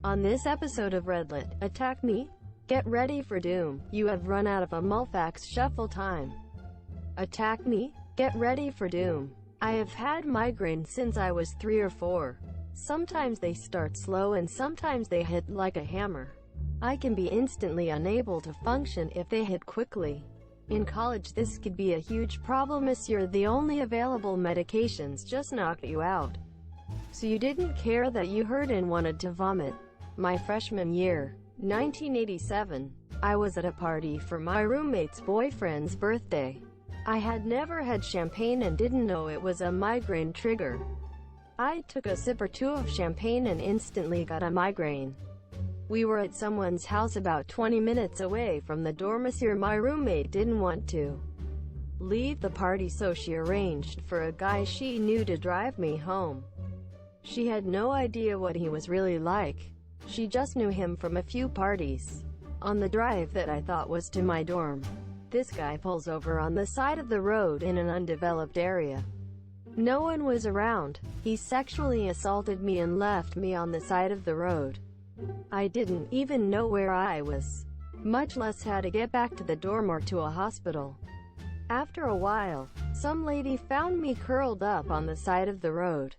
On this episode of Redlit, Attack Me? Get ready for doom. You have run out of a Mulfax shuffle time. Attack me? Get ready for doom. I have had migraines since I was 3 or 4. Sometimes they start slow and sometimes they hit like a hammer. I can be instantly unable to function if they hit quickly. In college this could be a huge problem as the only available medications just knock you out. So you didn't care that you hurt and wanted to vomit. My freshman year, 1987, I was at a party for my roommate's boyfriend's birthday. I had never had champagne and didn't know it was a migraine trigger. I took a sip or two of champagne and instantly got a migraine. We were at someone's house about 20 minutes away from the dormitory. My roommate didn't want to leave the party, so she arranged for a guy she knew to drive me home. She had no idea what he was really like. She just knew him from a few parties. On the drive that I thought was to my dorm, this guy pulls over on the side of the road in an undeveloped area. No one was around. He sexually assaulted me and left me on the side of the road. I didn't even know where I was, much less how to get back to the dorm or to a hospital. After a while, some lady found me curled up on the side of the road.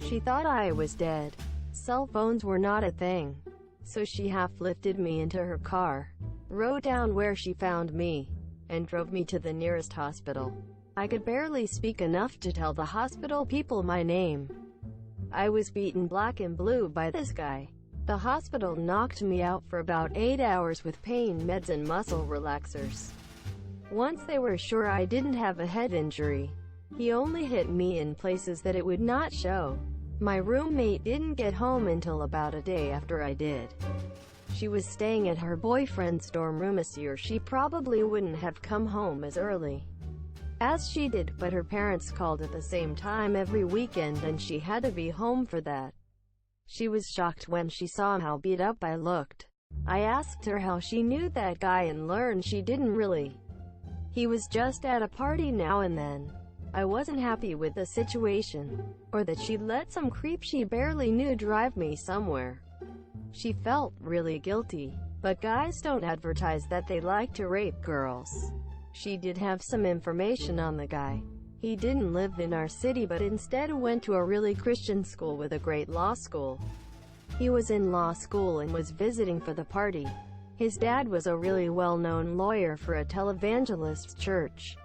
She thought I was dead. Cell phones were not a thing, so she half-lifted me into her car, rode down where she found me, and drove me to the nearest hospital. I could barely speak enough to tell the hospital people my name. I was beaten black and blue by this guy. The hospital knocked me out for about 8 hours with pain meds and muscle relaxers. Once they were sure I didn't have a head injury, he only hit me in places that it would not show. My roommate didn't get home until about a day after I did. She was staying at her boyfriend's dorm room, or she probably wouldn't have come home as early as she did, but her parents called at the same time every weekend and she had to be home for that. She was shocked when she saw how beat up I looked. I asked her how she knew that guy and learned she didn't really. He was just at a party now and then. I wasn't happy with the situation, or that she'd let some creep she barely knew drive me somewhere. She felt really guilty, but guys don't advertise that they like to rape girls. She did have some information on the guy. He didn't live in our city but instead went to a really Christian school with a great law school. He was in law school and was visiting for the party. His dad was a really well-known lawyer for a televangelist church.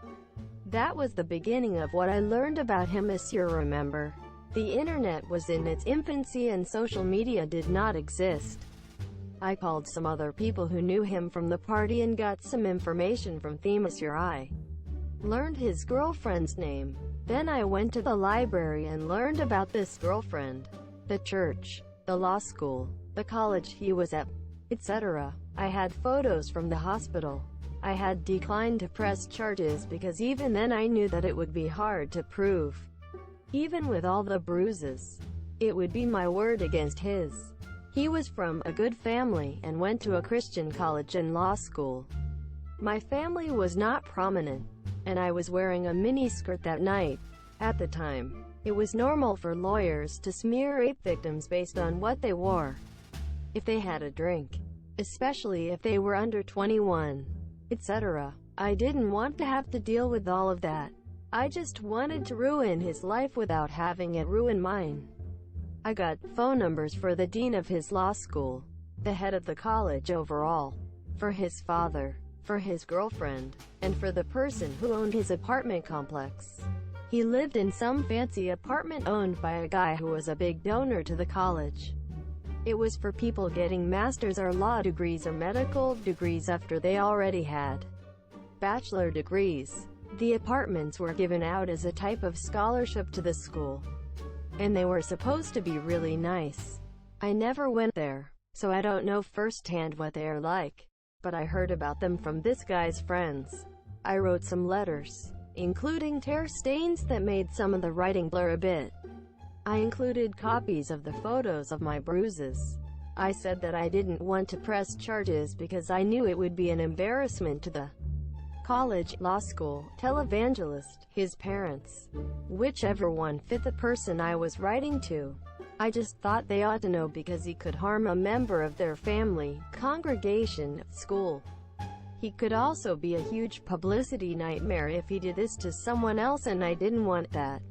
That was the beginning of what I learned about him. Remember, the internet was in its infancy and social media did not exist. I called some other people who knew him from the party and got some information from them. I learned his girlfriend's name. Then I went to the library and learned about this girlfriend, the church, the law school, the college he was at, etc. I had photos from the hospital. I had declined to press charges because even then I knew that it would be hard to prove. Even with all the bruises, it would be my word against his. He was from a good family and went to a Christian college and law school. My family was not prominent, and I was wearing a miniskirt that night. At the time, it was normal for lawyers to smear rape victims based on what they wore, if they had a drink, especially if they were under 21, etc. I didn't want to have to deal with all of that. I just wanted to ruin his life without having it ruin mine. I got phone numbers for the dean of his law school, the head of the college overall, for his father, for his girlfriend, and for the person who owned his apartment complex. He lived in some fancy apartment owned by a guy who was a big donor to the college. It was for people getting master's or law degrees or medical degrees after they already had bachelor degrees. The apartments were given out as a type of scholarship to the school, and they were supposed to be really nice. I never went there, so I don't know firsthand what they're like, but I heard about them from this guy's friends. I wrote some letters, including tear stains that made some of the writing blur a bit. I included copies of the photos of my bruises. I said that I didn't want to press charges because I knew it would be an embarrassment to the college, law school, televangelist, his parents, whichever one fit the person I was writing to. I just thought they ought to know because he could harm a member of their family, congregation, school. He could also be a huge publicity nightmare if he did this to someone else, and I didn't want that.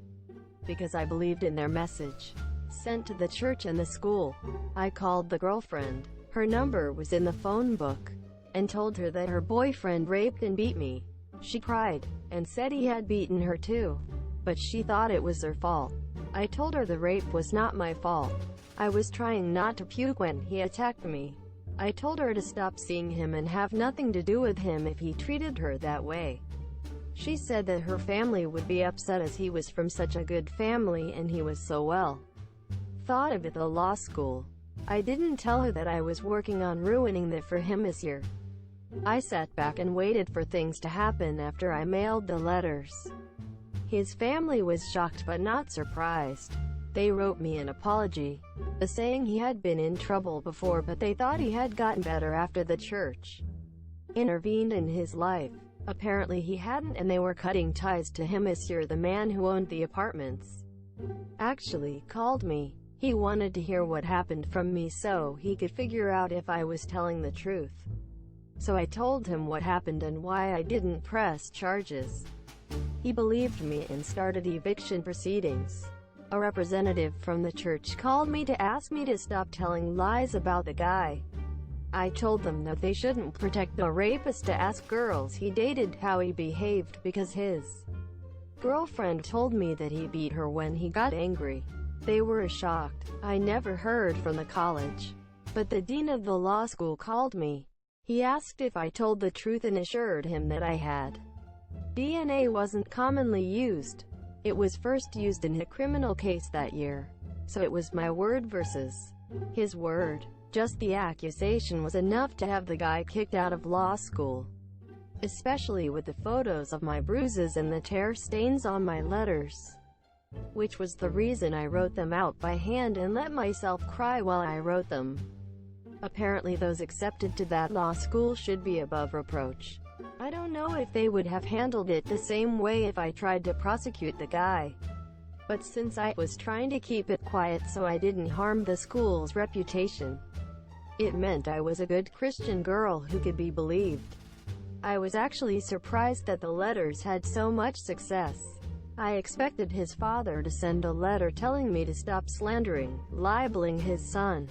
Because I believed in their message sent to the church and the school. I called the girlfriend. Her number was in the phone book, and told her that her boyfriend raped and beat me. She cried, and said he had beaten her too, but she thought it was her fault. I told her the rape was not my fault. I was trying not to puke when he attacked me. I told her to stop seeing him and have nothing to do with him if he treated her that way. She said that her family would be upset as he was from such a good family and he was so well thought of at the law school. I didn't tell her that I was working on ruining that for him this year. I sat back and waited for things to happen after I mailed the letters. His family was shocked but not surprised. They wrote me an apology, saying he had been in trouble before but they thought he had gotten better after the church intervened in his life. Apparently he hadn't, and they were cutting ties to him. Monsieur, the man who owned the apartments, actually called me. He wanted to hear what happened from me so he could figure out if I was telling the truth. So I told him what happened and why I didn't press charges. He believed me and started eviction proceedings. A representative from the church called me to ask me to stop telling lies about the guy. I told them that they shouldn't protect a rapist to ask girls he dated how he behaved because his girlfriend told me that he beat her when he got angry. They were shocked. I never heard from the college, but the dean of the law school called me. He asked if I told the truth and assured him that I had. DNA wasn't commonly used. It was first used in a criminal case that year, so it was my word versus his word. Just the accusation was enough to have the guy kicked out of law school, especially with the photos of my bruises and the tear stains on my letters, which was the reason I wrote them out by hand and let myself cry while I wrote them. Apparently those accepted to that law school should be above reproach. I don't know if they would have handled it the same way if I tried to prosecute the guy. But since I was trying to keep it quiet so I didn't harm the school's reputation, it meant I was a good Christian girl who could be believed. I was actually surprised that the letters had so much success. I expected his father to send a letter telling me to stop slandering, libeling his son.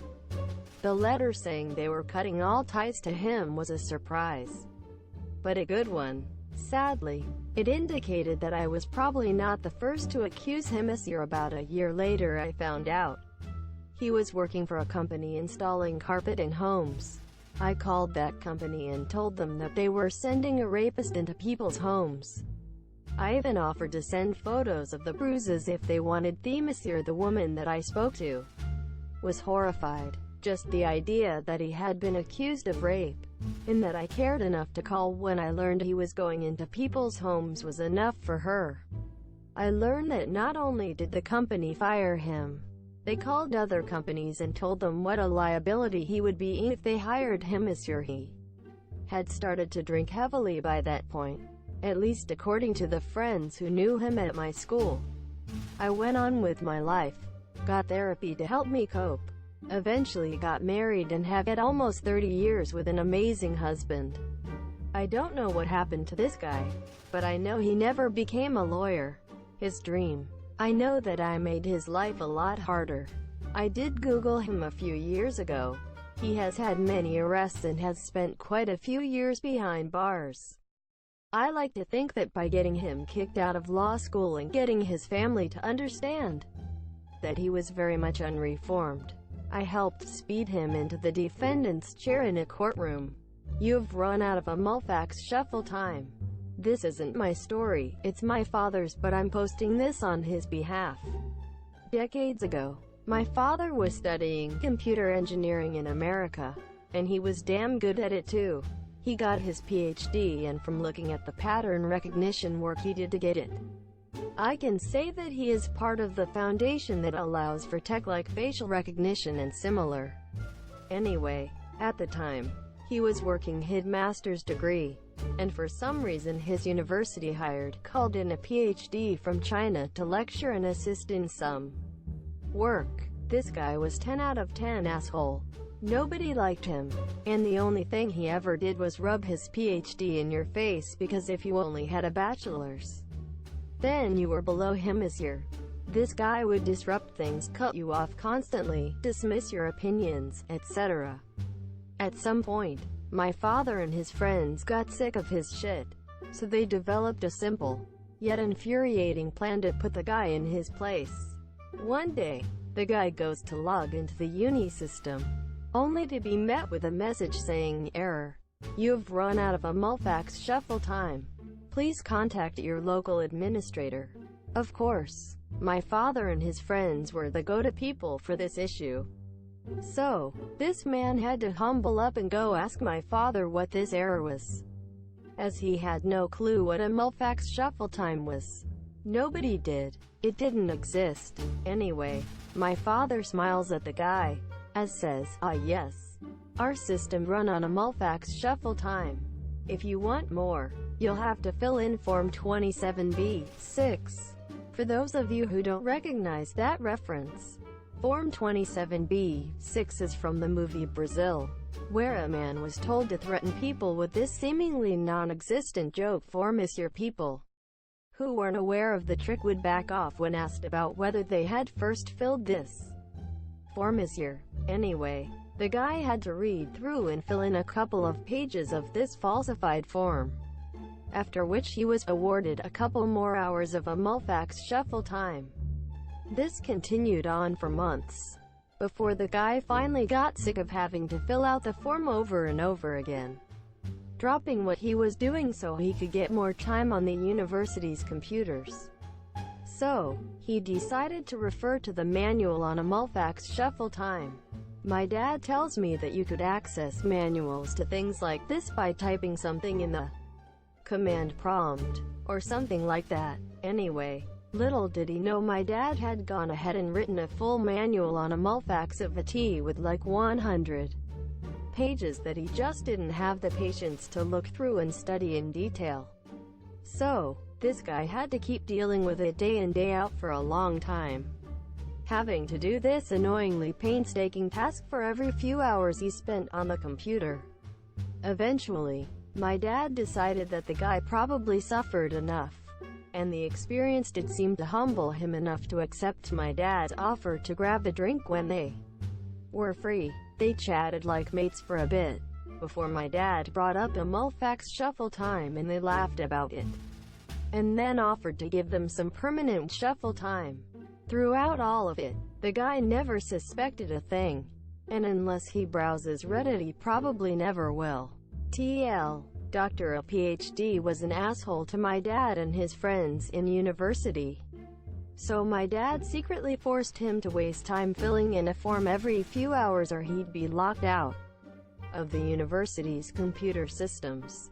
The letter saying they were cutting all ties to him was a surprise, but a good one. Sadly, it indicated that I was probably not the first to accuse him. About a year later I found out he was working for a company installing carpet in homes. I called that company and told them that they were sending a rapist into people's homes. I even offered to send photos of the bruises if they wanted. The woman that I spoke to was horrified. Just the idea that he had been accused of rape, and that I cared enough to call when I learned he was going into people's homes, was enough for her. I learned that not only did the company fire him, they called other companies and told them what a liability he would be if they hired him. He had started to drink heavily by that point, at least according to the friends who knew him at my school. I went on with my life, got therapy to help me cope, eventually got married and have had almost 30 years with an amazing husband. I don't know what happened to this guy, but I know he never became a lawyer. His dream. I know that I made his life a lot harder. I did Google him a few years ago. He has had many arrests and has spent quite a few years behind bars. I like to think that by getting him kicked out of law school and getting his family to understand that he was very much unreformed, I helped speed him into the defendant's chair in a courtroom. You've run out of a Mulfax shuffle time. This isn't my story, it's my father's, but I'm posting this on his behalf. Decades ago, my father was studying computer engineering in America, and he was damn good at it too. He got his PhD, and from looking at the pattern recognition work he did to get it, I can say that he is part of the foundation that allows for tech like facial recognition and similar. Anyway, at the time, he was working his master's degree, and for some reason his university called in a PhD from China to lecture and assist in some work. This guy was 10 out of 10 asshole. Nobody liked him, and the only thing he ever did was rub his PhD in your face, because if you only had a bachelor's, then you were below him as your. This guy would disrupt things, cut you off constantly, dismiss your opinions, etc. At some point, my father and his friends got sick of his shit, so they developed a simple, yet infuriating plan to put the guy in his place. One day, the guy goes to log into the uni system, only to be met with a message saying, "Error. You've run out of a Mulfax shuffle time. Please contact your local administrator." Of course, my father and his friends were the go-to people for this issue. So, this man had to humble up and go ask my father what this error was, as he had no clue what a Mulfax shuffle time was. Nobody did. It didn't exist. Anyway, my father smiles at the guy, as says, "Ah yes, our system run on a Mulfax shuffle time. If you want more, you'll have to fill in Form 27B6. For those of you who don't recognize that reference, Form 27B6 is from the movie Brazil, where a man was told to threaten people with this seemingly non-existent joke form. Is your people who weren't aware of the trick would back off when asked about whether they had first filled this form is your. Anyway, the guy had to read through and fill in a couple of pages of this falsified form, after which he was awarded a couple more hours of a Mulfax shuffle time. This continued on for months, before the guy finally got sick of having to fill out the form over and over again, dropping what he was doing so he could get more time on the university's computers. So, he decided to refer to the manual on a Mulfax shuffle time. My dad tells me that you could access manuals to things like this by typing something in the command prompt, or something like that. Anyway, little did he know my dad had gone ahead and written a full manual on a Mulfax of a T with like 100 pages that he just didn't have the patience to look through and study in detail. So, this guy had to keep dealing with it day in day out for a long time, having to do this annoyingly painstaking task for every few hours he spent on the computer. Eventually, my dad decided that the guy probably suffered enough, and the experience did seem to humble him enough to accept my dad's offer to grab a drink when they were free. They chatted like mates for a bit, before my dad brought up a Mulfax shuffle time and they laughed about it, and then offered to give them some permanent shuffle time. Throughout all of it, the guy never suspected a thing, and unless he browses Reddit he probably never will. TL. Dr. A PhD was an asshole to my dad and his friends in university. So my dad secretly forced him to waste time filling in a form every few hours or he'd be locked out of the university's computer systems.